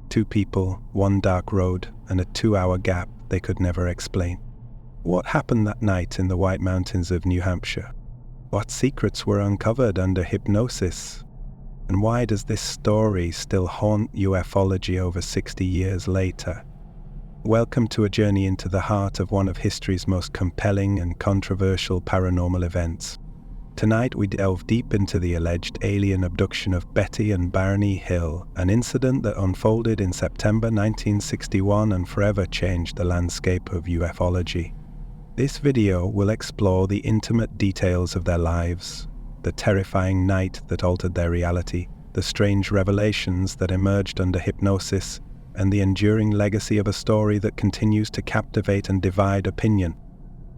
Two people, one dark road, and a 2-hour gap they could never explain. What happened that night in the White Mountains of New Hampshire? What secrets were uncovered under hypnosis? And why does this story still haunt ufology over 60 years later? Welcome to a journey into the heart of one of history's most compelling and controversial paranormal events. Tonight we delve deep into the alleged alien abduction of Betty and Barney Hill, an incident that unfolded in September 1961 and forever changed the landscape of ufology. This video will explore the intimate details of their lives, the terrifying night that altered their reality, the strange revelations that emerged under hypnosis, and the enduring legacy of a story that continues to captivate and divide opinion.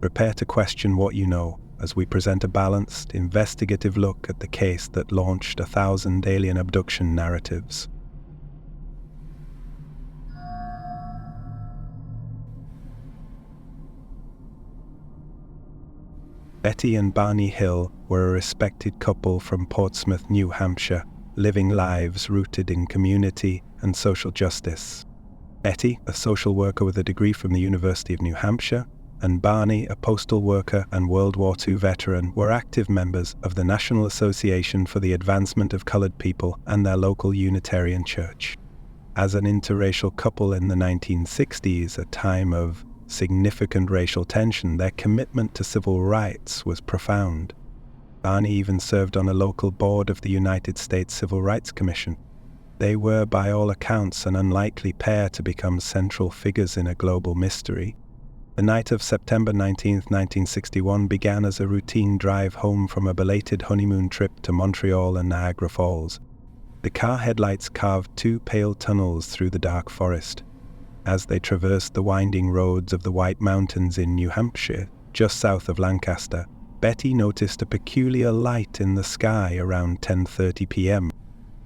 Prepare to question what you know as we present a balanced, investigative look at the case that launched 1,000 alien abduction narratives. Betty and Barney Hill were a respected couple from Portsmouth, New Hampshire, living lives rooted in community and social justice. Betty, a social worker with a degree from the University of New Hampshire, and Barney, a postal worker and World War II veteran, were active members of the National Association for the Advancement of Colored People and their local Unitarian church. As an interracial couple in the 1960s, a time of significant racial tension, their commitment to civil rights was profound. Barney even served on a local board of the United States Civil Rights Commission. They were, by all accounts, an unlikely pair to become central figures in a global mystery. The night of September 19, 1961 began as a routine drive home from a belated honeymoon trip to Montreal and Niagara Falls. The car headlights carved two pale tunnels through the dark forest. As they traversed the winding roads of the White Mountains in New Hampshire, just south of Lancaster, Betty noticed a peculiar light in the sky around 10:30 p.m.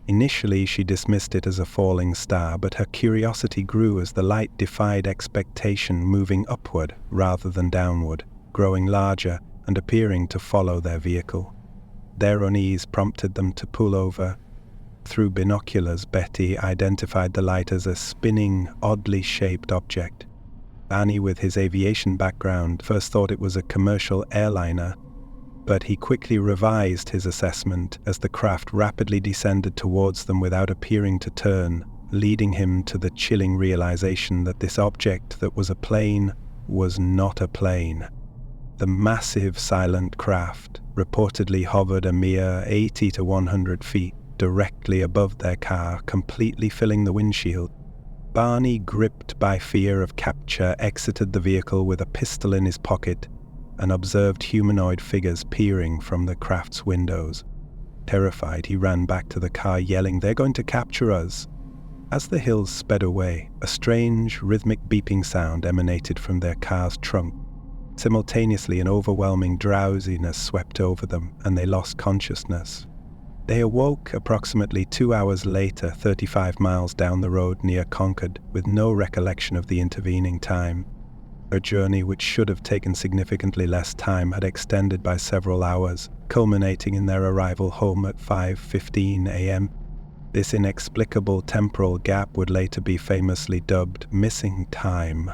Initially, she dismissed it as a falling star, but her curiosity grew as the light defied expectation, moving upward rather than downward, growing larger and appearing to follow their vehicle. Their unease prompted them to pull over. Through binoculars, Betty identified the light as a spinning, oddly shaped object. Barney, with his aviation background, first thought it was a commercial airliner, but he quickly revised his assessment as the craft rapidly descended towards them without appearing to turn, leading him to the chilling realization that this object that was a plane was not a plane. The massive silent craft reportedly hovered a mere 80 to 100 feet directly above their car, completely filling the windshield. Barney, gripped by fear of capture, exited the vehicle with a pistol in his pocket and observed humanoid figures peering from the craft's windows. Terrified, he ran back to the car, yelling, "They're going to capture us!" As the Hills sped away, a strange, rhythmic beeping sound emanated from their car's trunk. Simultaneously, an overwhelming drowsiness swept over them, and they lost consciousness. They awoke approximately 2 hours later, 35 miles down the road near Concord, with no recollection of the intervening time. Her journey, which should have taken significantly less time, had extended by several hours, culminating in their arrival home at 5:15 a.m. This inexplicable temporal gap would later be famously dubbed missing time.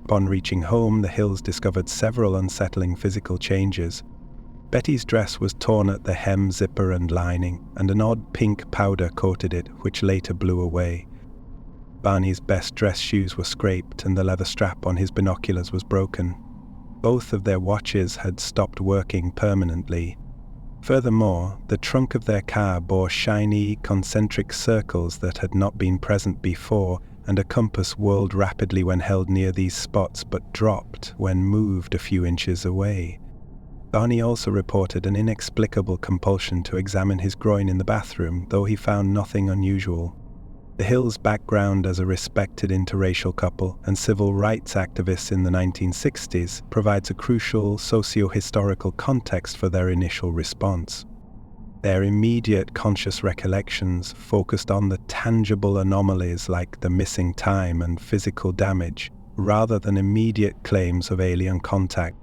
Upon reaching home, the Hills discovered several unsettling physical changes. Betty's dress was torn at the hem, zipper, and lining, and an odd pink powder coated it, which later blew away. Barney's best dress shoes were scraped, and the leather strap on his binoculars was broken. Both of their watches had stopped working permanently. Furthermore, the trunk of their car bore shiny, concentric circles that had not been present before, and a compass whirled rapidly when held near these spots, but dropped when moved a few inches away. Barney also reported an inexplicable compulsion to examine his groin in the bathroom, though he found nothing unusual. The Hills' background as a respected interracial couple and civil rights activists in the 1960s provides a crucial socio-historical context for their initial response. Their immediate conscious recollections focused on the tangible anomalies like the missing time and physical damage, rather than immediate claims of alien contact.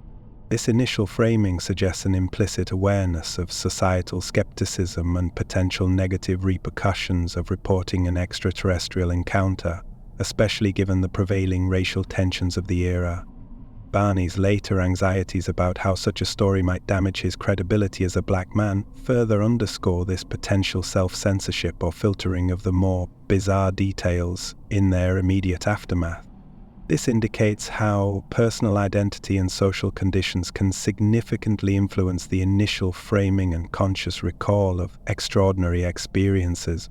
This initial framing suggests an implicit awareness of societal skepticism and potential negative repercussions of reporting an extraterrestrial encounter, especially given the prevailing racial tensions of the era. Barney's later anxieties about how such a story might damage his credibility as a black man further underscore this potential self-censorship or filtering of the more bizarre details in their immediate aftermath. This indicates how personal identity and social conditions can significantly influence the initial framing and conscious recall of extraordinary experiences.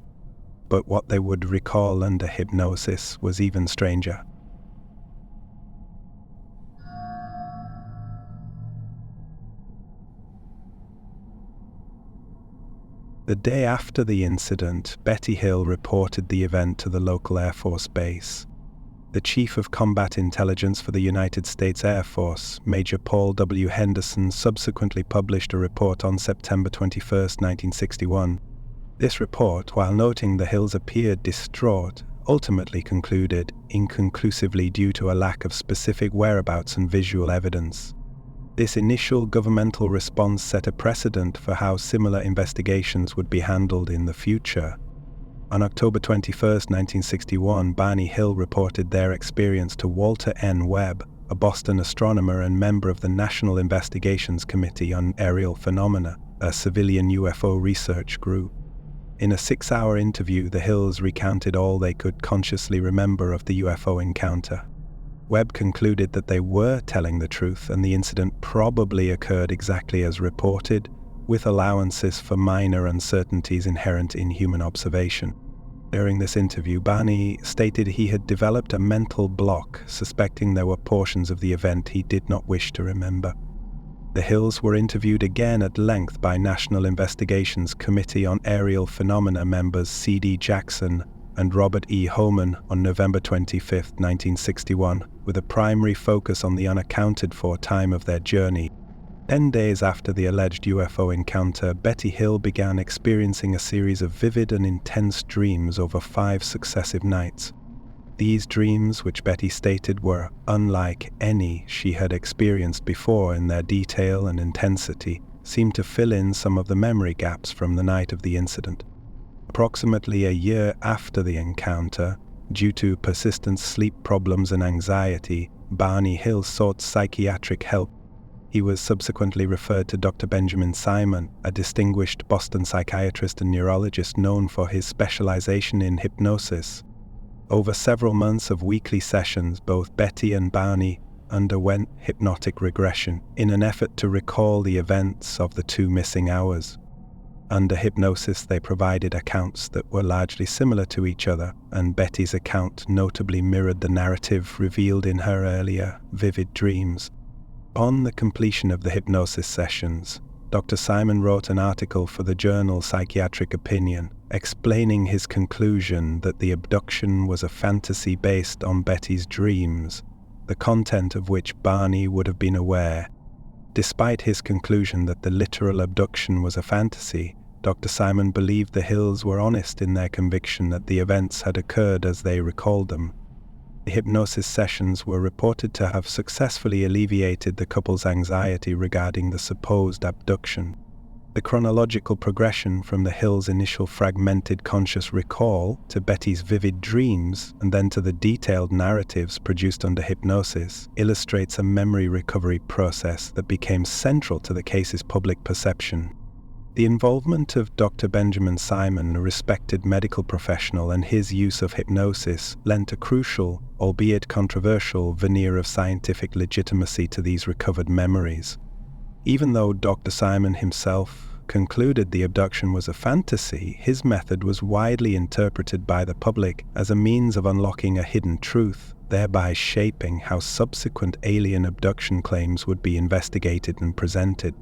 But what they would recall under hypnosis was even stranger. The day after the incident, Betty Hill reported the event to the local Air Force base. The Chief of Combat Intelligence for the United States Air Force, Major Paul W. Henderson, subsequently published a report on September 21, 1961. This report, while noting the Hills appeared distraught, ultimately concluded inconclusively due to a lack of specific whereabouts and visual evidence. This initial governmental response set a precedent for how similar investigations would be handled in the future. On October 21, 1961, Barney Hill reported their experience to Walter N. Webb, a Boston astronomer and member of the National Investigations Committee on Aerial Phenomena, a civilian UFO research group. In a 6-hour interview, the Hills recounted all they could consciously remember of the UFO encounter. Webb concluded that they were telling the truth and the incident probably occurred exactly as reported, with allowances for minor uncertainties inherent in human observation. During this interview, Barney stated he had developed a mental block, suspecting there were portions of the event he did not wish to remember. The Hills were interviewed again at length by National Investigations Committee on Aerial Phenomena members C.D. Jackson and Robert E. Homan on November 25, 1961, with a primary focus on the unaccounted-for time of their journey. 10 days after the alleged UFO encounter, Betty Hill began experiencing a series of vivid and intense dreams over 5 successive nights. These dreams, which Betty stated were unlike any she had experienced before in their detail and intensity, seemed to fill in some of the memory gaps from the night of the incident. Approximately a year after the encounter, due to persistent sleep problems and anxiety, Barney Hill sought psychiatric help. He was subsequently referred to Dr. Benjamin Simon, a distinguished Boston psychiatrist and neurologist known for his specialization in hypnosis. Over several months of weekly sessions, both Betty and Barney underwent hypnotic regression in an effort to recall the events of the 2 missing hours. Under hypnosis, they provided accounts that were largely similar to each other, and Betty's account notably mirrored the narrative revealed in her earlier, vivid dreams. On the completion of the hypnosis sessions, Dr. Simon wrote an article for the journal Psychiatric Opinion, explaining his conclusion that the abduction was a fantasy based on Betty's dreams, the content of which Barney would have been aware. Despite his conclusion that the literal abduction was a fantasy, Dr. Simon believed the Hills were honest in their conviction that the events had occurred as they recalled them. The hypnosis sessions were reported to have successfully alleviated the couple's anxiety regarding the supposed abduction. The chronological progression from the Hills' initial fragmented conscious recall to Betty's vivid dreams and then to the detailed narratives produced under hypnosis illustrates a memory recovery process that became central to the case's public perception. The involvement of Dr. Benjamin Simon, a respected medical professional, and his use of hypnosis lent a crucial, albeit controversial, veneer of scientific legitimacy to these recovered memories. Even though Dr. Simon himself concluded the abduction was a fantasy, his method was widely interpreted by the public as a means of unlocking a hidden truth, thereby shaping how subsequent alien abduction claims would be investigated and presented.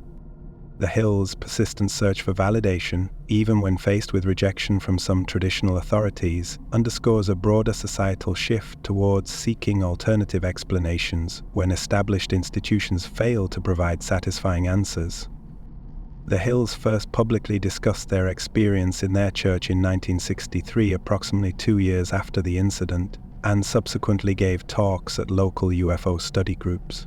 The Hills' persistent search for validation, even when faced with rejection from some traditional authorities, underscores a broader societal shift towards seeking alternative explanations when established institutions fail to provide satisfying answers. The Hills first publicly discussed their experience in their church in 1963, approximately 2 years after the incident, and subsequently gave talks at local UFO study groups.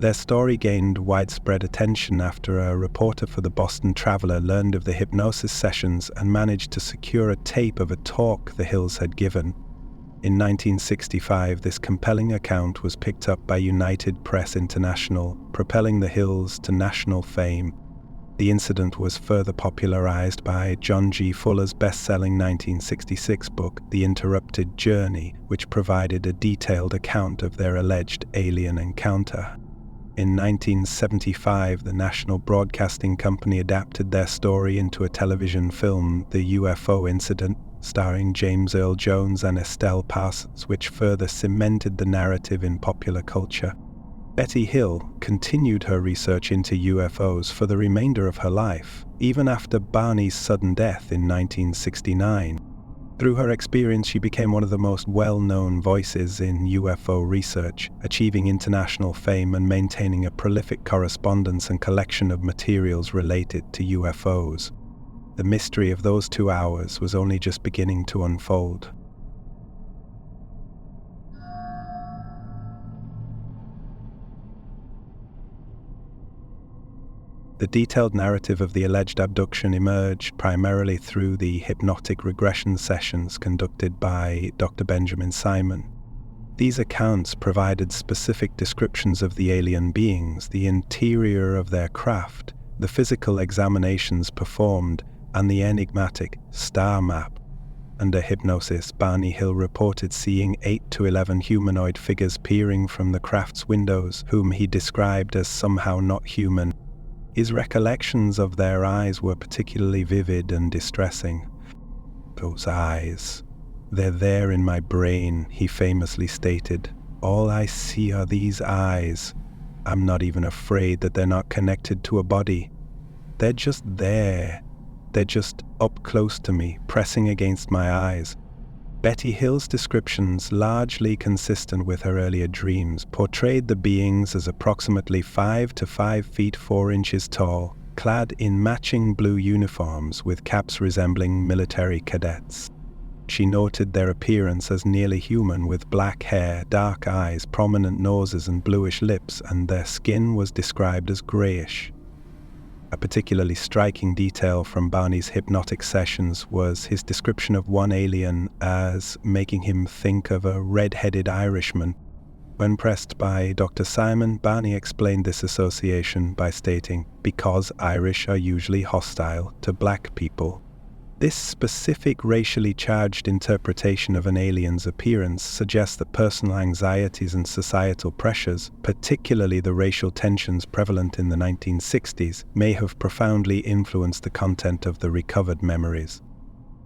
Their story gained widespread attention after a reporter for the Boston Traveler learned of the hypnosis sessions and managed to secure a tape of a talk the Hills had given. In 1965, this compelling account was picked up by United Press International, propelling the Hills to national fame. The incident was further popularized by John G. Fuller's best-selling 1966 book, The Interrupted Journey, which provided a detailed account of their alleged alien encounter. In 1975, the National Broadcasting Company adapted their story into a television film, The UFO Incident, starring James Earl Jones and Estelle Parsons, which further cemented the narrative in popular culture. Betty Hill continued her research into UFOs for the remainder of her life, even after Barney's sudden death in 1969. Through her experience, she became one of the most well-known voices in UFO research, achieving international fame and maintaining a prolific correspondence and collection of materials related to UFOs. The mystery of those 2 hours was only just beginning to unfold. The detailed narrative of the alleged abduction emerged primarily through the hypnotic regression sessions conducted by Dr. Benjamin Simon. These accounts provided specific descriptions of the alien beings, the interior of their craft, the physical examinations performed, and the enigmatic star map. Under hypnosis, Barney Hill reported seeing 8 to 11 humanoid figures peering from the craft's windows, whom he described as somehow not human. His recollections of their eyes were particularly vivid and distressing. "Those eyes, they're there in my brain," he famously stated. "All I see are these eyes. I'm not even afraid that they're not connected to a body. They're just there. They're just up close to me, pressing against my eyes." Betty Hill's descriptions, largely consistent with her earlier dreams, portrayed the beings as approximately 5 to 5 feet 4 inches tall, clad in matching blue uniforms with caps resembling military cadets. She noted their appearance as nearly human, with black hair, dark eyes, prominent noses, and bluish lips, and their skin was described as grayish. A particularly striking detail from Barney's hypnotic sessions was his description of one alien as making him think of a red-headed Irishman. When pressed by Dr. Simon, Barney explained this association by stating, "Because Irish are usually hostile to black people." This specific racially charged interpretation of an alien's appearance suggests that personal anxieties and societal pressures, particularly the racial tensions prevalent in the 1960s, may have profoundly influenced the content of the recovered memories.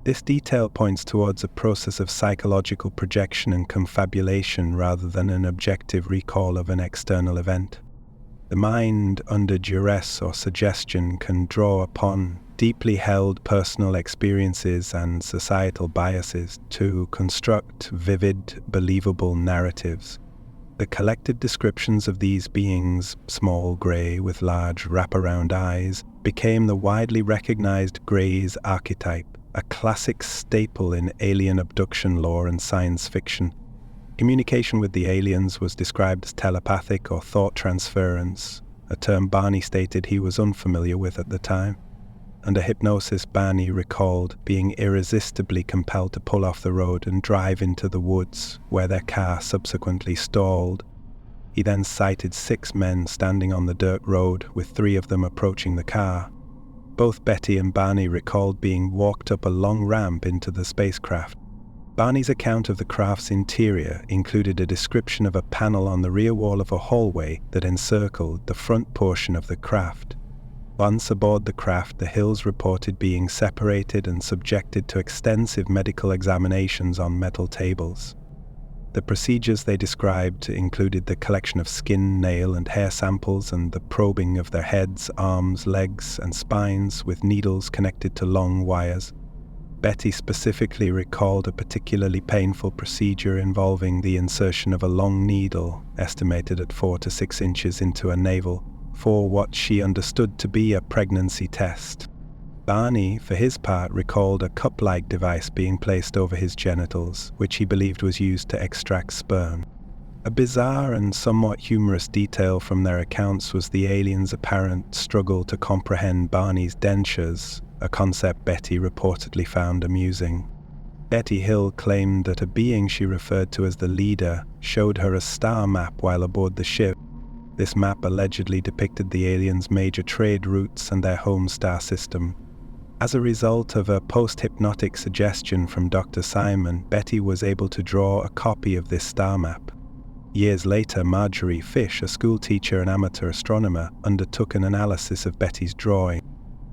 This detail points towards a process of psychological projection and confabulation rather than an objective recall of an external event. The mind, under duress or suggestion, can draw upon deeply held personal experiences and societal biases to construct vivid, believable narratives. The collected descriptions of these beings, small, grey, with large wraparound eyes, became the widely recognized Grey's archetype, a classic staple in alien abduction lore and science fiction. Communication with the aliens was described as telepathic or thought transference, a term Barney stated he was unfamiliar with at the time. Under hypnosis, Barney recalled being irresistibly compelled to pull off the road and drive into the woods, where their car subsequently stalled. He then cited 6 men standing on the dirt road, with 3 of them approaching the car. Both Betty and Barney recalled being walked up a long ramp into the spacecraft. Barney's account of the craft's interior included a description of a panel on the rear wall of a hallway that encircled the front portion of the craft. Once aboard the craft, the Hills reported being separated and subjected to extensive medical examinations on metal tables. The procedures they described included the collection of skin, nail, and hair samples and the probing of their heads, arms, legs, and spines with needles connected to long wires. Betty specifically recalled a particularly painful procedure involving the insertion of a long needle, estimated at 4 to 6 inches, into a navel, for what she understood to be a pregnancy test. Barney, for his part, recalled a cup-like device being placed over his genitals, which he believed was used to extract sperm. A bizarre and somewhat humorous detail from their accounts was the aliens' apparent struggle to comprehend Barney's dentures, a concept Betty reportedly found amusing. Betty Hill claimed that a being she referred to as the leader showed her a star map while aboard the ship. This map allegedly depicted the aliens' major trade routes and their home star system. As a result of a post-hypnotic suggestion from Dr. Simon, Betty was able to draw a copy of this star map. Years later, Marjorie Fish, a schoolteacher and amateur astronomer, undertook an analysis of Betty's drawing.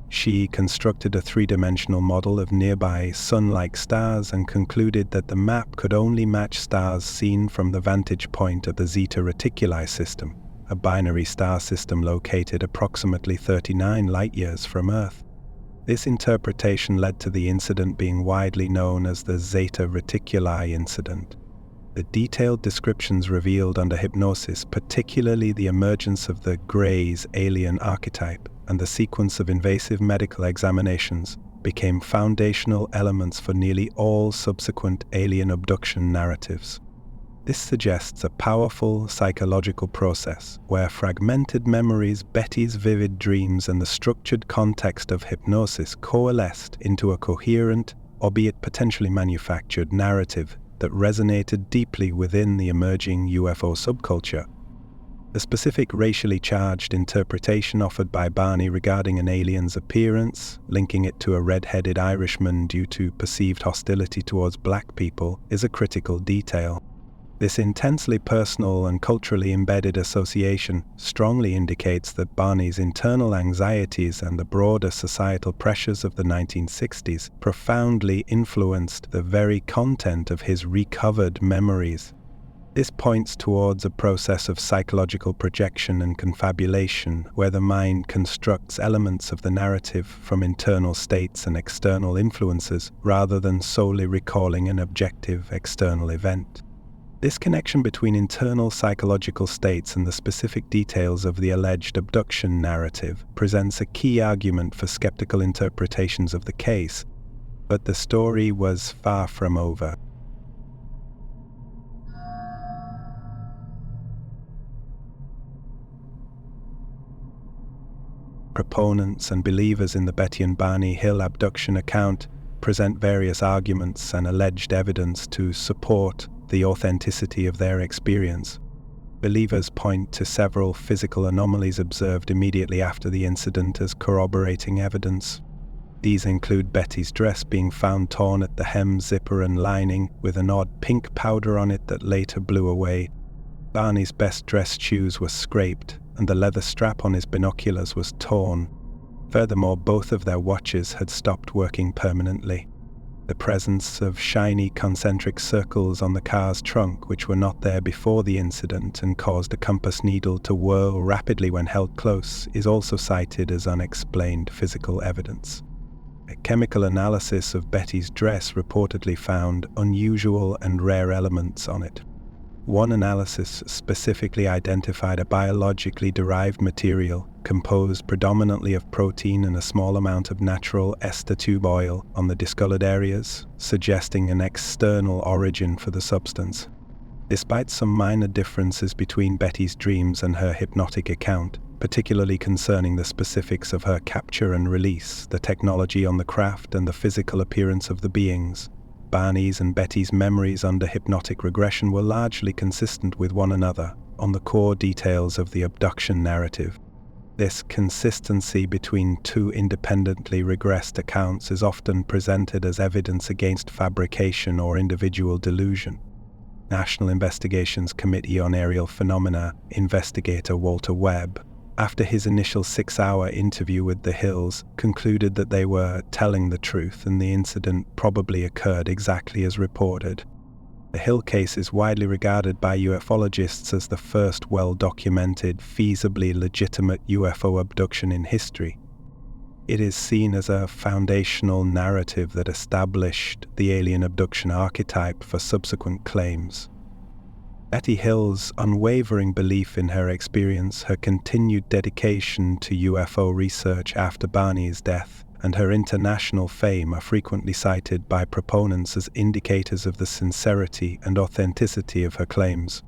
She constructed a three-dimensional model of nearby sun-like stars and concluded that the map could only match stars seen from the vantage point of the Zeta Reticuli system, a binary star system located approximately 39 light-years from Earth. This interpretation led to the incident being widely known as the Zeta Reticuli incident. The detailed descriptions revealed under hypnosis, particularly the emergence of the Gray's alien archetype and the sequence of invasive medical examinations, became foundational elements for nearly all subsequent alien abduction narratives. This suggests a powerful psychological process where fragmented memories, Betty's vivid dreams, and the structured context of hypnosis coalesced into a coherent, albeit potentially manufactured, narrative that resonated deeply within the emerging UFO subculture. The specific racially charged interpretation offered by Barney regarding an alien's appearance, linking it to a red-headed Irishman due to perceived hostility towards black people, is a critical detail. This intensely personal and culturally embedded association strongly indicates that Barney's internal anxieties and the broader societal pressures of the 1960s profoundly influenced the very content of his recovered memories. This points towards a process of psychological projection and confabulation, where the mind constructs elements of the narrative from internal states and external influences, rather than solely recalling an objective external event. This connection between internal psychological states and the specific details of the alleged abduction narrative presents a key argument for skeptical interpretations of the case, but the story was far from over. Proponents and believers in the Betty and Barney Hill abduction account present various arguments and alleged evidence to support the authenticity of their experience. Believers point to several physical anomalies observed immediately after the incident as corroborating evidence. These include Betty's dress being found torn at the hem, zipper, and lining, with an odd pink powder on it that later blew away. Barney's best-dressed shoes were scraped, and the leather strap on his binoculars was torn. Furthermore, both of their watches had stopped working permanently. The presence of shiny concentric circles on the car's trunk, which were not there before the incident and caused a compass needle to whirl rapidly when held close, is also cited as unexplained physical evidence. A chemical analysis of Betty's dress reportedly found unusual and rare elements on it. One analysis specifically identified a biologically derived material composed predominantly of protein and a small amount of natural ester tube oil on the discolored areas, suggesting an external origin for the substance. Despite some minor differences between Betty's dreams and her hypnotic account, particularly concerning the specifics of her capture and release, the technology on the craft, and the physical appearance of the beings, Barney's and Betty's memories under hypnotic regression were largely consistent with one another on the core details of the abduction narrative. This consistency between two independently regressed accounts is often presented as evidence against fabrication or individual delusion. National Investigations Committee on Aerial Phenomena investigator Walter Webb, after his initial 6-hour interview with the Hills, concluded that they were telling the truth and the incident probably occurred exactly as reported. The Hill case is widely regarded by ufologists as the first well-documented, feasibly legitimate UFO abduction in history. It is seen as a foundational narrative that established the alien abduction archetype for subsequent claims. Betty Hill's unwavering belief in her experience, her continued dedication to UFO research after Barney's death, and her international fame are frequently cited by proponents as indicators of the sincerity and authenticity of her claims.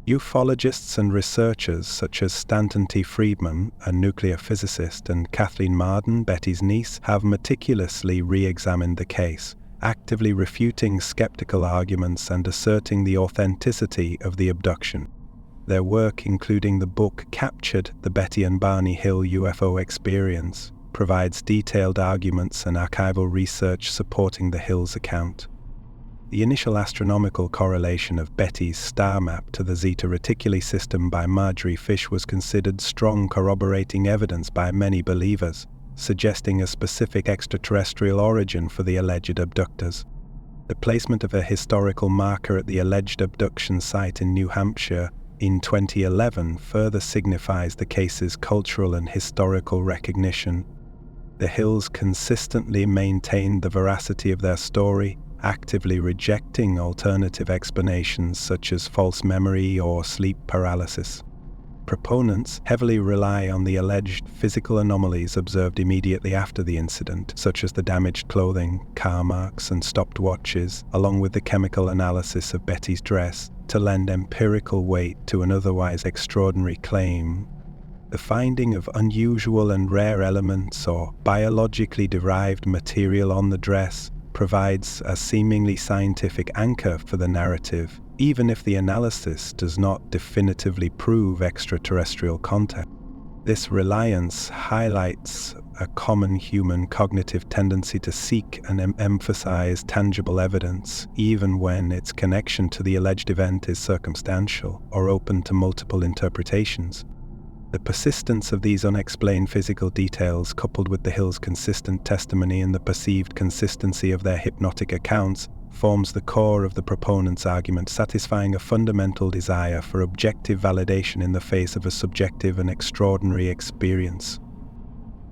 Ufologists and researchers such as Stanton T. Friedman, a nuclear physicist, and Kathleen Marden, Betty's niece, have meticulously re-examined the case, actively refuting skeptical arguments and asserting the authenticity of the abduction. Their work, including the book Captured: The Betty and Barney Hill UFO Experience, provides detailed arguments and archival research supporting the Hills account. The initial astronomical correlation of Betty's star map to the Zeta Reticuli system by Marjorie Fish was considered strong corroborating evidence by many believers, suggesting a specific extraterrestrial origin for the alleged abductors. The placement of a historical marker at the alleged abduction site in New Hampshire in 2011 further signifies the case's cultural and historical recognition. The Hills consistently maintained the veracity of their story, actively rejecting alternative explanations such as false memory or sleep paralysis. Proponents heavily rely on the alleged physical anomalies observed immediately after the incident, such as the damaged clothing, car marks, and stopped watches, along with the chemical analysis of Betty's dress, to lend empirical weight to an otherwise extraordinary claim. The finding of unusual and rare elements or biologically derived material on the dress provides a seemingly scientific anchor for the narrative, even if the analysis does not definitively prove extraterrestrial contact. This reliance highlights a common human cognitive tendency to seek and emphasize tangible evidence, even when its connection to the alleged event is circumstantial or open to multiple interpretations. The persistence of these unexplained physical details, coupled with the Hills' consistent testimony and the perceived consistency of their hypnotic accounts, forms the core of the proponents' argument, satisfying a fundamental desire for objective validation in the face of a subjective and extraordinary experience.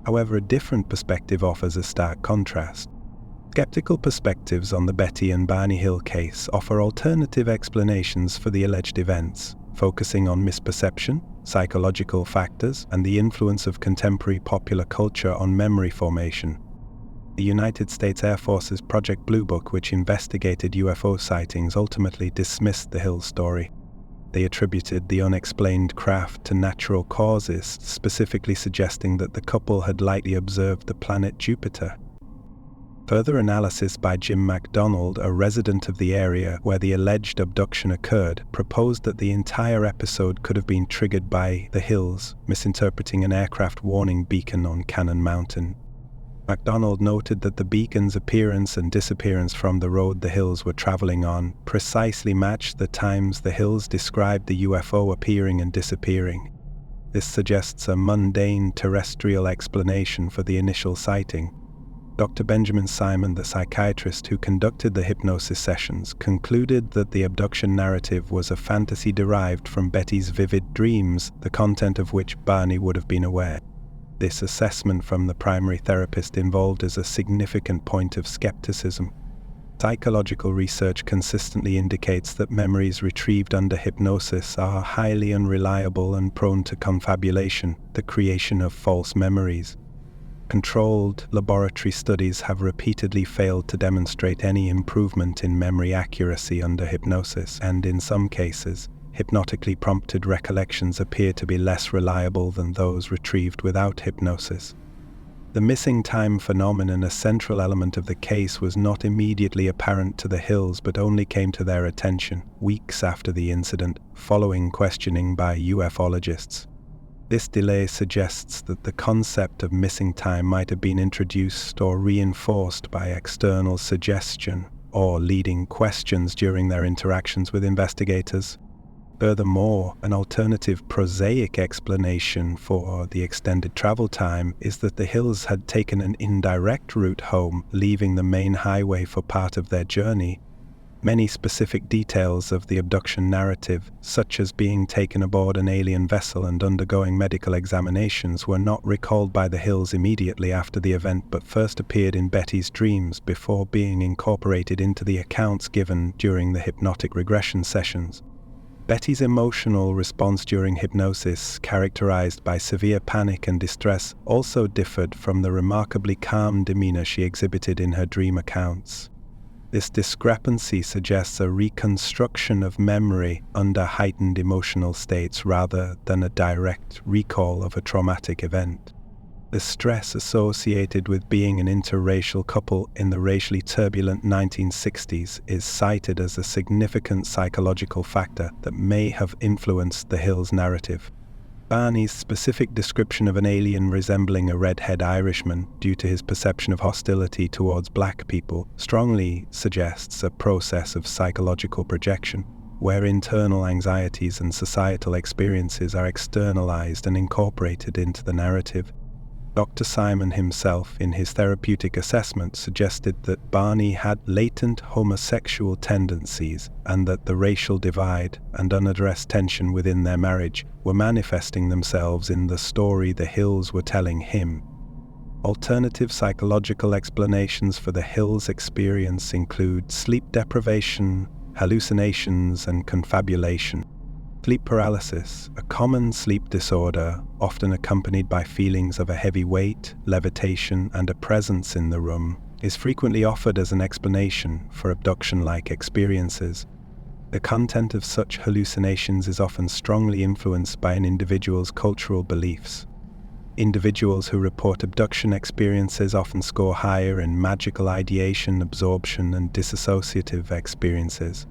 However, a different perspective offers a stark contrast. Skeptical perspectives on the Betty and Barney Hill case offer alternative explanations for the alleged events, focusing on misperception, psychological factors, and the influence of contemporary popular culture on memory formation. The United States Air Force's Project Blue Book, which investigated UFO sightings, ultimately dismissed the Hill story. They attributed the unexplained craft to natural causes, specifically suggesting that the couple had likely observed the planet Jupiter. Further analysis by Jim MacDonald, a resident of the area where the alleged abduction occurred, proposed that the entire episode could have been triggered by the Hills misinterpreting an aircraft warning beacon on Cannon Mountain. MacDonald noted that the beacon's appearance and disappearance from the road the Hills were traveling on precisely matched the times the Hills described the UFO appearing and disappearing. This suggests a mundane terrestrial explanation for the initial sighting. Dr. Benjamin Simon, the psychiatrist who conducted the hypnosis sessions, concluded that the abduction narrative was a fantasy derived from Betty's vivid dreams, the content of which Barney would have been aware. This assessment from the primary therapist involved as a significant point of skepticism. Psychological research consistently indicates that memories retrieved under hypnosis are highly unreliable and prone to confabulation, the creation of false memories. Controlled laboratory studies have repeatedly failed to demonstrate any improvement in memory accuracy under hypnosis, and in some cases, hypnotically prompted recollections appear to be less reliable than those retrieved without hypnosis. The missing time phenomenon, a central element of the case, was not immediately apparent to the Hills but only came to their attention weeks after the incident, following questioning by ufologists. This delay suggests that the concept of missing time might have been introduced or reinforced by external suggestion or leading questions during their interactions with investigators. Furthermore, an alternative prosaic explanation for the extended travel time is that the Hills had taken an indirect route home, leaving the main highway for part of their journey. Many specific details of the abduction narrative, such as being taken aboard an alien vessel and undergoing medical examinations, were not recalled by the Hills immediately after the event but first appeared in Betty's dreams before being incorporated into the accounts given during the hypnotic regression sessions. Betty's emotional response during hypnosis, characterized by severe panic and distress, also differed from the remarkably calm demeanor she exhibited in her dream accounts. This discrepancy suggests a reconstruction of memory under heightened emotional states rather than a direct recall of a traumatic event. The stress associated with being an interracial couple in the racially turbulent 1960s is cited as a significant psychological factor that may have influenced the Hill's narrative. Barney's specific description of an alien resembling a redhead Irishman due to his perception of hostility towards black people strongly suggests a process of psychological projection, where internal anxieties and societal experiences are externalized and incorporated into the narrative. Dr. Simon himself, in his therapeutic assessment, suggested that Barney had latent homosexual tendencies and that the racial divide and unaddressed tension within their marriage were manifesting themselves in the story the Hills were telling him. Alternative psychological explanations for the Hills' experience include sleep deprivation, hallucinations, and confabulation. Sleep paralysis, a common sleep disorder, often accompanied by feelings of a heavy weight, levitation, and a presence in the room, is frequently offered as an explanation for abduction-like experiences. The content of such hallucinations is often strongly influenced by an individual's cultural beliefs. Individuals who report abduction experiences often score higher in magical ideation, absorption, and disassociative experiences.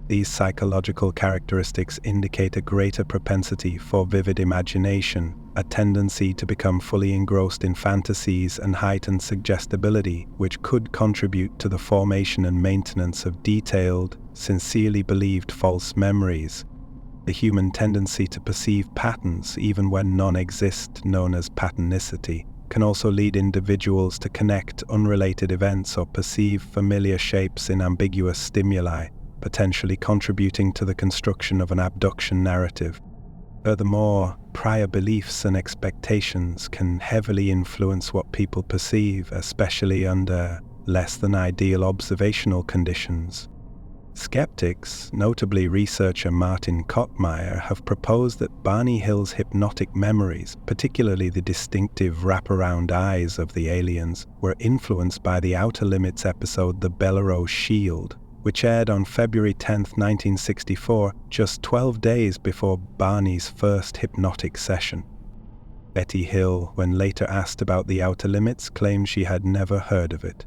These psychological characteristics indicate a greater propensity for vivid imagination, a tendency to become fully engrossed in fantasies, and heightened suggestibility, which could contribute to the formation and maintenance of detailed, sincerely believed false memories. The human tendency to perceive patterns, even when none exist, known as patternicity, can also lead individuals to connect unrelated events or perceive familiar shapes in ambiguous stimuli, potentially contributing to the construction of an abduction narrative. Furthermore, prior beliefs and expectations can heavily influence what people perceive, especially under less than ideal observational conditions. Skeptics, notably researcher Martin Kottmeyer, have proposed that Barney Hill's hypnotic memories, particularly the distinctive wraparound eyes of the aliens, were influenced by the Outer Limits episode The Bellerose Shield, which aired on February 10, 1964, just 12 days before Barney's first hypnotic session. Betty Hill, when later asked about the Outer Limits, claimed she had never heard of it.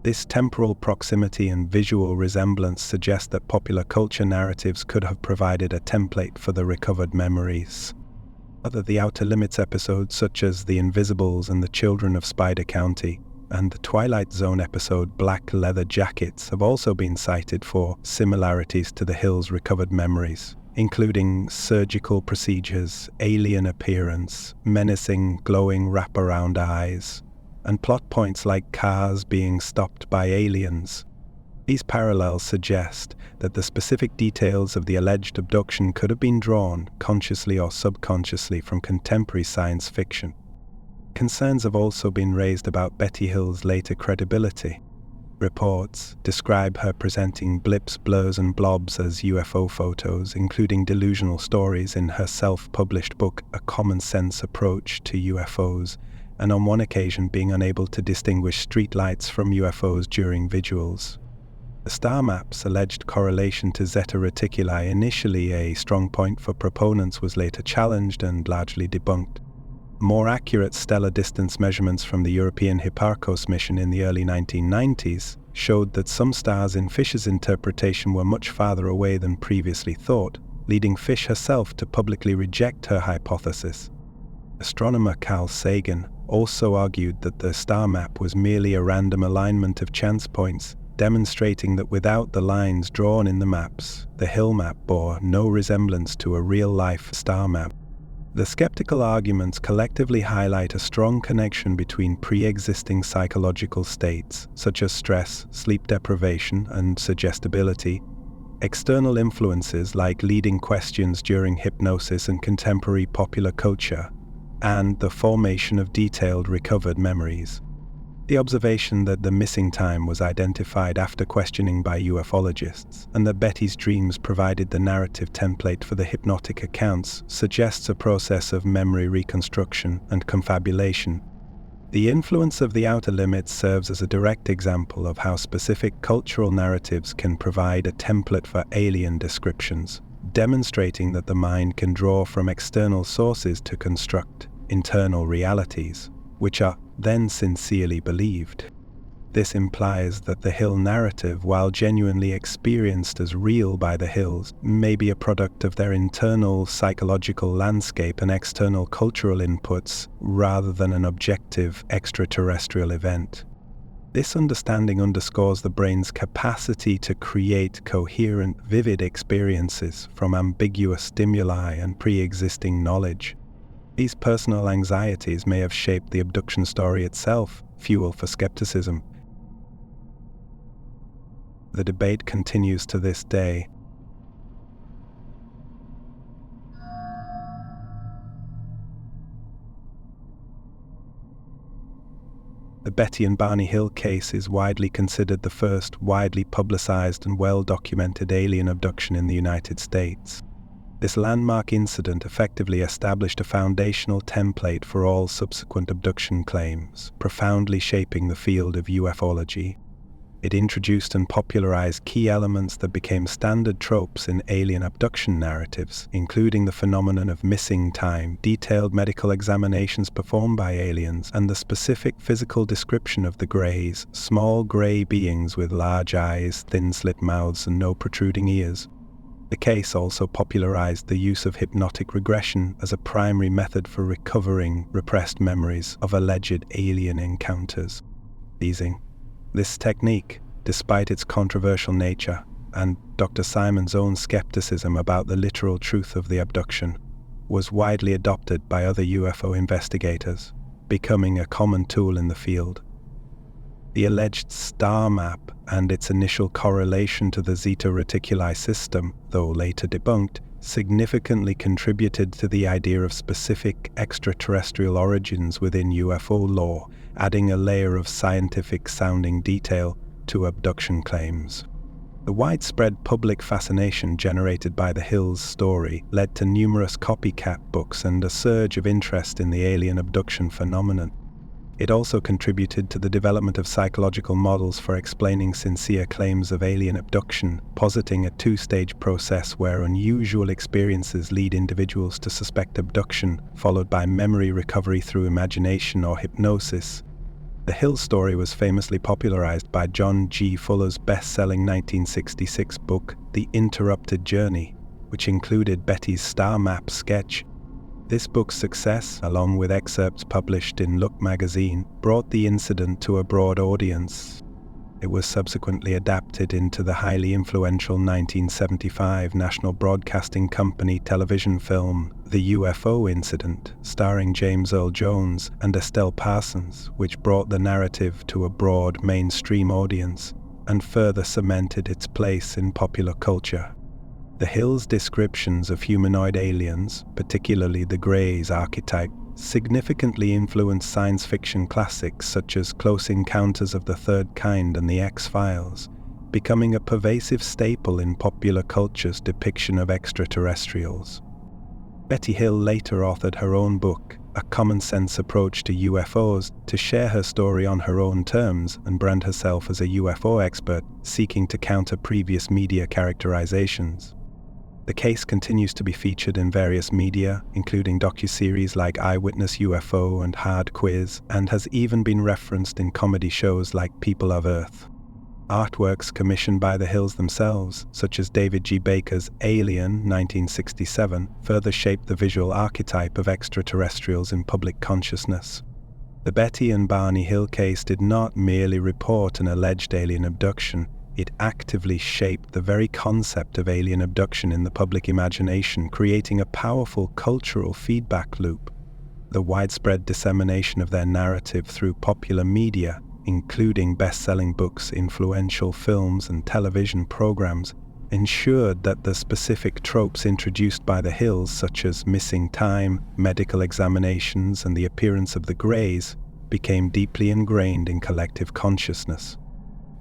This temporal proximity and visual resemblance suggest that popular culture narratives could have provided a template for the recovered memories. The Outer Limits episodes, such as The Invisibles and The Children of Spider County, and the Twilight Zone episode Black Leather Jackets, have also been cited for similarities to the Hills' recovered memories, including surgical procedures, alien appearance, menacing glowing wraparound eyes, and plot points like cars being stopped by aliens. These parallels suggest that the specific details of the alleged abduction could have been drawn, consciously or subconsciously, from contemporary science fiction. Concerns have also been raised about Betty Hill's later credibility. Reports describe her presenting blips, blurs, and blobs as UFO photos, including delusional stories in her self-published book, A Common Sense Approach to UFOs, and on one occasion being unable to distinguish streetlights from UFOs during visuals. The star map's alleged correlation to Zeta Reticuli, initially a strong point for proponents, was later challenged and largely debunked. More accurate stellar distance measurements from the European Hipparcos mission in the early 1990s showed that some stars in Fish's interpretation were much farther away than previously thought, leading Fish herself to publicly reject her hypothesis. Astronomer Carl Sagan also argued that the star map was merely a random alignment of chance points, demonstrating that without the lines drawn in the maps, the Hill map bore no resemblance to a real-life star map. The skeptical arguments collectively highlight a strong connection between pre-existing psychological states, such as stress, sleep deprivation, and suggestibility, external influences like leading questions during hypnosis and contemporary popular culture, and the formation of detailed recovered memories. The observation that the missing time was identified after questioning by ufologists, and that Betty's dreams provided the narrative template for the hypnotic accounts, suggests a process of memory reconstruction and confabulation. The influence of the outer limits serves as a direct example of how specific cultural narratives can provide a template for alien descriptions, demonstrating that the mind can draw from external sources to construct internal realities, which are then sincerely believed. This implies that the Hill narrative, while genuinely experienced as real by the Hills, may be a product of their internal psychological landscape and external cultural inputs rather than an objective extraterrestrial event. This understanding underscores the brain's capacity to create coherent, vivid experiences from ambiguous stimuli and pre-existing knowledge. These personal anxieties may have shaped the abduction story itself, fuel for skepticism. The debate continues to this day. The Betty and Barney Hill case is widely considered the first widely publicized and well-documented alien abduction in the United States. This landmark incident effectively established a foundational template for all subsequent abduction claims, profoundly shaping the field of ufology. It introduced and popularized key elements that became standard tropes in alien abduction narratives, including the phenomenon of missing time, detailed medical examinations performed by aliens, and the specific physical description of the Greys, small grey beings with large eyes, thin slit mouths, and no protruding ears. The case also popularized the use of hypnotic regression as a primary method for recovering repressed memories of alleged alien encounters. This technique, despite its controversial nature and Dr. Simon's own skepticism about the literal truth of the abduction, was widely adopted by other UFO investigators, becoming a common tool in the field. The alleged star map and its initial correlation to the Zeta Reticuli system, though later debunked, significantly contributed to the idea of specific extraterrestrial origins within UFO lore, adding a layer of scientific-sounding detail to abduction claims. The widespread public fascination generated by the Hills story led to numerous copycat books and a surge of interest in the alien abduction phenomenon. It also contributed to the development of psychological models for explaining sincere claims of alien abduction, positing a two-stage process where unusual experiences lead individuals to suspect abduction, followed by memory recovery through imagination or hypnosis. The Hill story was famously popularized by John G. Fuller's best-selling 1966 book, The Interrupted Journey, which included Betty's star map sketch. This book's success, along with excerpts published in Look magazine, brought the incident to a broad audience. It was subsequently adapted into the highly influential 1975 National Broadcasting Company television film, The UFO Incident, starring James Earl Jones and Estelle Parsons, which brought the narrative to a broad mainstream audience and further cemented its place in popular culture. The Hills' descriptions of humanoid aliens, particularly the Greys archetype, significantly influenced science fiction classics such as Close Encounters of the Third Kind and The X-Files, becoming a pervasive staple in popular culture's depiction of extraterrestrials. Betty Hill later authored her own book, A Common-Sense Approach to UFOs, to share her story on her own terms and brand herself as a UFO expert, seeking to counter previous media characterizations. The case continues to be featured in various media, including docuseries like Eyewitness UFO and Hard Quiz, and has even been referenced in comedy shows like People of Earth. Artworks commissioned by the Hills themselves, such as David G. Baker's Alien, 1967, further shaped the visual archetype of extraterrestrials in public consciousness. The Betty and Barney Hill case did not merely report an alleged alien abduction, it actively shaped the very concept of alien abduction in the public imagination, creating a powerful cultural feedback loop. The widespread dissemination of their narrative through popular media, including best-selling books, influential films, and television programs, ensured that the specific tropes introduced by the Hills, such as missing time, medical examinations, and the appearance of the Greys, became deeply ingrained in collective consciousness.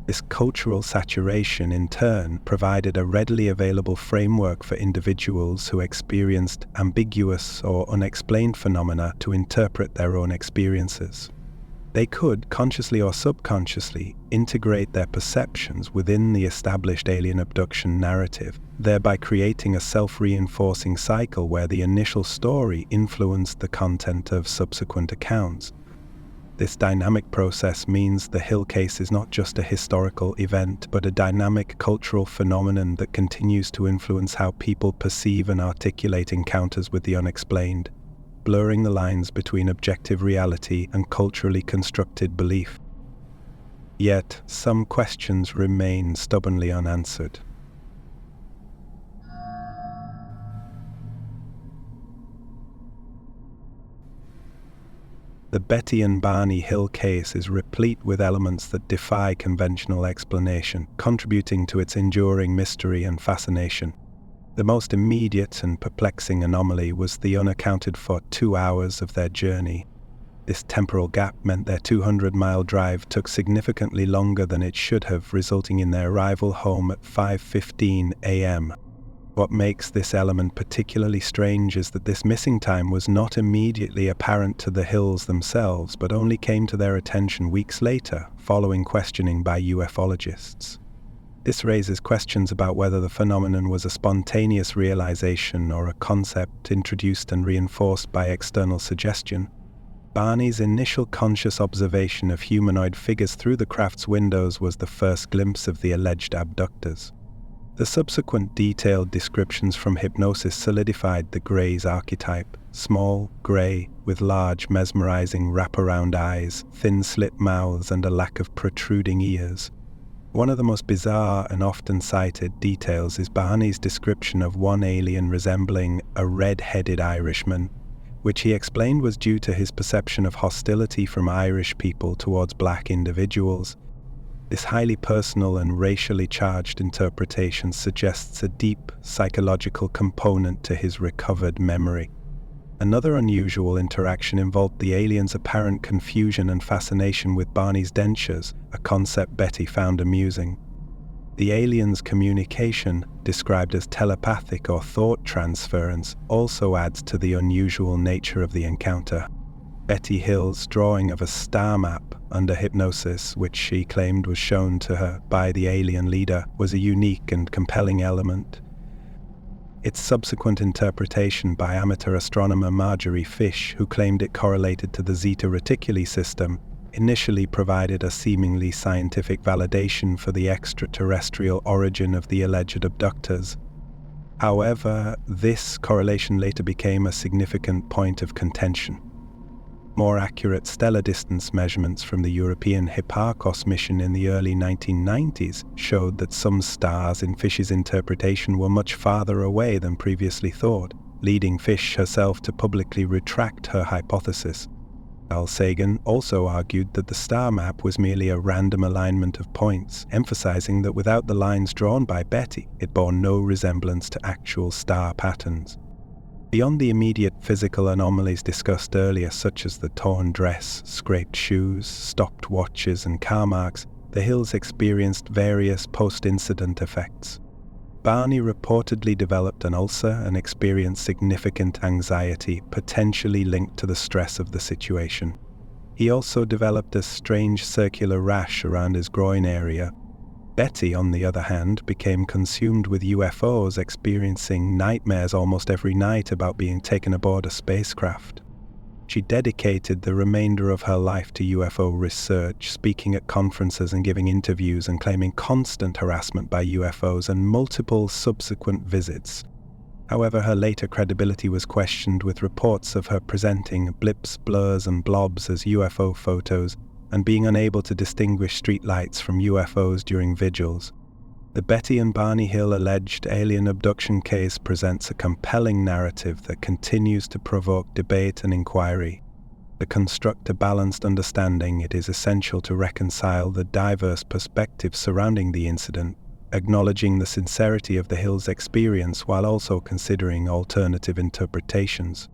This cultural saturation, in turn, provided a readily available framework for individuals who experienced ambiguous or unexplained phenomena to interpret their own experiences. They could, consciously or subconsciously, integrate their perceptions within the established alien abduction narrative, thereby creating a self-reinforcing cycle where the initial story influenced the content of subsequent accounts. This dynamic process means the Hill case is not just a historical event, but a dynamic cultural phenomenon that continues to influence how people perceive and articulate encounters with the unexplained, blurring the lines between objective reality and culturally constructed belief. Yet, some questions remain stubbornly unanswered. The Betty and Barney Hill case is replete with elements that defy conventional explanation, contributing to its enduring mystery and fascination. The most immediate and perplexing anomaly was the unaccounted for 2 hours of their journey. This temporal gap meant their 200-mile drive took significantly longer than it should have, resulting in their arrival home at 5:15 a.m. What makes this element particularly strange is that this missing time was not immediately apparent to the Hills themselves, but only came to their attention weeks later, following questioning by ufologists. This raises questions about whether the phenomenon was a spontaneous realization or a concept introduced and reinforced by external suggestion. Barney's initial conscious observation of humanoid figures through the craft's windows was the first glimpse of the alleged abductors. The subsequent detailed descriptions from hypnosis solidified the Grey's archetype: small, grey, with large, mesmerizing wraparound eyes, thin slit mouths, and a lack of protruding ears. One of the most bizarre and often cited details is Barney's description of one alien resembling a red-headed Irishman, which he explained was due to his perception of hostility from Irish people towards black individuals. This highly personal and racially charged interpretation suggests a deep psychological component to his recovered memory. Another unusual interaction involved the alien's apparent confusion and fascination with Barney's dentures, a concept Betty found amusing. The alien's communication, described as telepathic or thought transference, also adds to the unusual nature of the encounter. Betty Hill's drawing of a star map under hypnosis, which she claimed was shown to her by the alien leader, was a unique and compelling element. Its subsequent interpretation by amateur astronomer Marjorie Fish, who claimed it correlated to the Zeta Reticuli system, initially provided a seemingly scientific validation for the extraterrestrial origin of the alleged abductors. However, this correlation later became a significant point of contention. More accurate stellar distance measurements from the European Hipparcos mission in the early 1990s showed that some stars in Fish's interpretation were much farther away than previously thought, leading Fish herself to publicly retract her hypothesis. Carl Sagan also argued that the star map was merely a random alignment of points, emphasizing that without the lines drawn by Betty, it bore no resemblance to actual star patterns. Beyond the immediate physical anomalies discussed earlier, such as the torn dress, scraped shoes, stopped watches, and car marks, the Hills experienced various post-incident effects. Barney reportedly developed an ulcer and experienced significant anxiety, potentially linked to the stress of the situation. He also developed a strange circular rash around his groin area. Betty, on the other hand, became consumed with UFOs, experiencing nightmares almost every night about being taken aboard a spacecraft. She dedicated the remainder of her life to UFO research, speaking at conferences and giving interviews, and claiming constant harassment by UFOs and multiple subsequent visits. However, her later credibility was questioned, with reports of her presenting blips, blurs, and blobs as UFO photos, and being unable to distinguish streetlights from UFOs during vigils. The Betty and Barney Hill alleged alien abduction case presents a compelling narrative that continues to provoke debate and inquiry. To construct a balanced understanding, it is essential to reconcile the diverse perspectives surrounding the incident, acknowledging the sincerity of the Hills' experience while also considering alternative interpretations.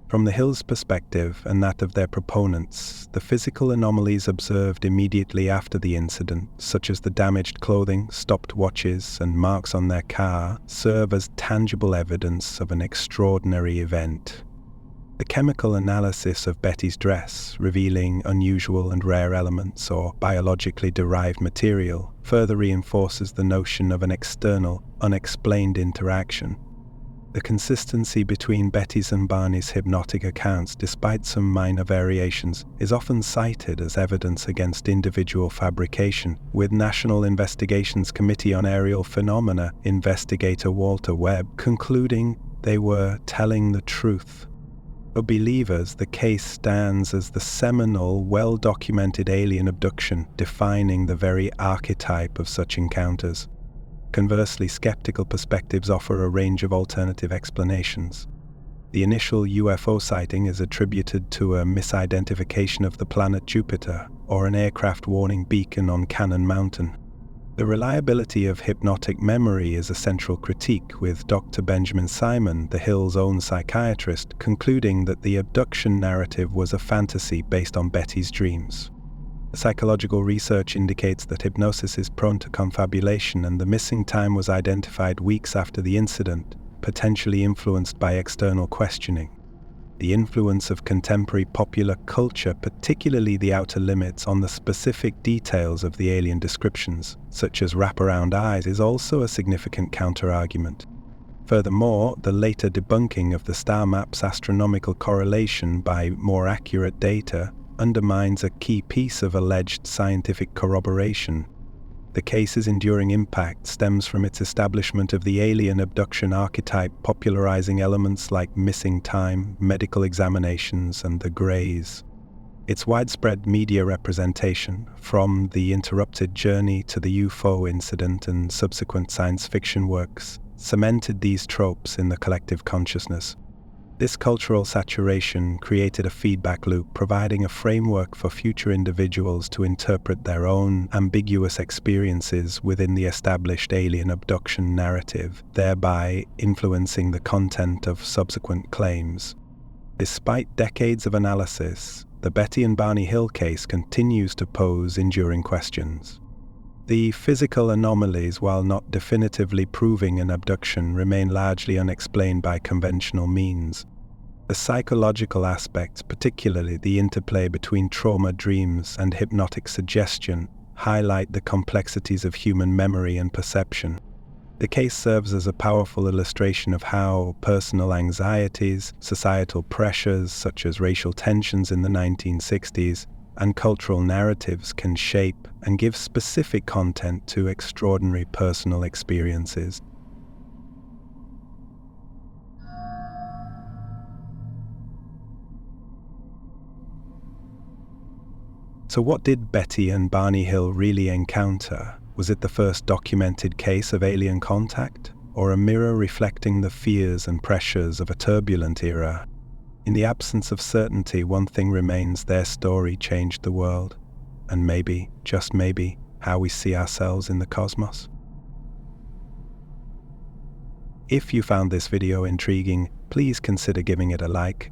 From the Hills' perspective and that of their proponents, the physical anomalies observed immediately after the incident, such as the damaged clothing, stopped watches, and marks on their car, serve as tangible evidence of an extraordinary event. The chemical analysis of Betty's dress, revealing unusual and rare elements or biologically derived material, further reinforces the notion of an external, unexplained interaction. The consistency between Betty's and Barney's hypnotic accounts, despite some minor variations, is often cited as evidence against individual fabrication, with National Investigations Committee on Aerial Phenomena investigator Walter Webb concluding they were telling the truth. For believers, the case stands as the seminal, well-documented alien abduction, defining the very archetype of such encounters. Conversely, skeptical perspectives offer a range of alternative explanations. The initial UFO sighting is attributed to a misidentification of the planet Jupiter, or an aircraft warning beacon on Cannon Mountain. The reliability of hypnotic memory is a central critique, with Dr. Benjamin Simon, the Hill's own psychiatrist, concluding that the abduction narrative was a fantasy based on Betty's dreams. Psychological research indicates that hypnosis is prone to confabulation, and the missing time was identified weeks after the incident, potentially influenced by external questioning. The influence of contemporary popular culture, particularly the outer limits on the specific details of the alien descriptions, such as wraparound eyes, is also a significant counter-argument. Furthermore, the later debunking of the star map's astronomical correlation by more accurate data undermines a key piece of alleged scientific corroboration. The case's enduring impact stems from its establishment of the alien abduction archetype, popularizing elements like missing time, medical examinations, and the Greys. Its widespread media representation, from The Interrupted Journey to the UFO incident and subsequent science fiction works, cemented these tropes in the collective consciousness. This cultural saturation created a feedback loop, providing a framework for future individuals to interpret their own ambiguous experiences within the established alien abduction narrative, thereby influencing the content of subsequent claims. Despite decades of analysis, the Betty and Barney Hill case continues to pose enduring questions. The physical anomalies, while not definitively proving an abduction, remain largely unexplained by conventional means. The psychological aspects, particularly the interplay between trauma dreams and hypnotic suggestion, highlight the complexities of human memory and perception. The case serves as a powerful illustration of how personal anxieties, societal pressures such as racial tensions in the 1960s, and cultural narratives can shape and give specific content to extraordinary personal experiences. So what did Betty and Barney Hill really encounter? Was it the first documented case of alien contact, or a mirror reflecting the fears and pressures of a turbulent era? In the absence of certainty, one thing remains: their story changed the world, and maybe, just maybe, how we see ourselves in the cosmos. If you found this video intriguing, please consider giving it a like.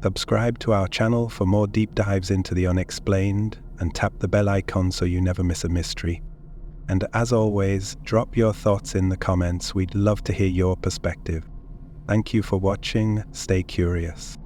Subscribe to our channel for more deep dives into the unexplained, and tap the bell icon so you never miss a mystery. And as always, drop your thoughts in the comments. We'd love to hear your perspective. Thank you for watching. Stay curious.